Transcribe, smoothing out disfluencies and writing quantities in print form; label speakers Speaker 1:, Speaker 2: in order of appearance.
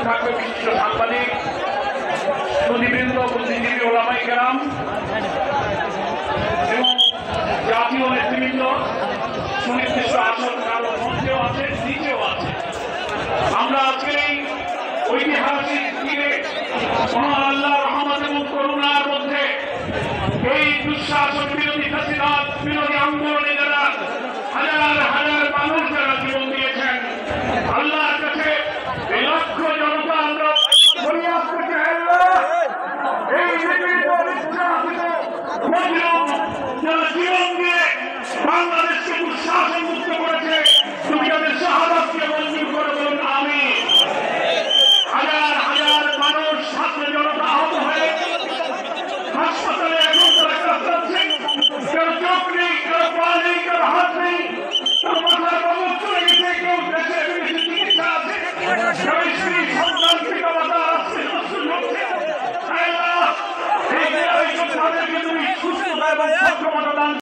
Speaker 1: থাকবে বিশিষ্ট সাংবাদিক, সুধীবৃন্দ, বুদ্ধিজীবী, ওলামায়ে কেরাম এবং জাতীয় নেতৃবৃন্দ। সুনির্দিষ্ট আসন কারো মঞ্চেও আছে, নিচেও আছে। আমরা আজকে এই ঐতিহাসিক দিনে মহান আল্লাহর রহমত এবং করুণার মধ্যে এই দুঃশাসন বিরোধী ফ্যাসিবাদ বিরোধী আন্দোলনে যারা হাজার হাজার মানুষ যারা জীবন দিয়েছেন, আল্লাহর কাছে এই লক্ষ জনতা আমরা ফরিয়াদ করতে এই নিপীড়িত নির্যাতিত মজলুম যারা জীবন দিয়ে বাংলাদেশকে দুঃশাসন মুক্ত করেছে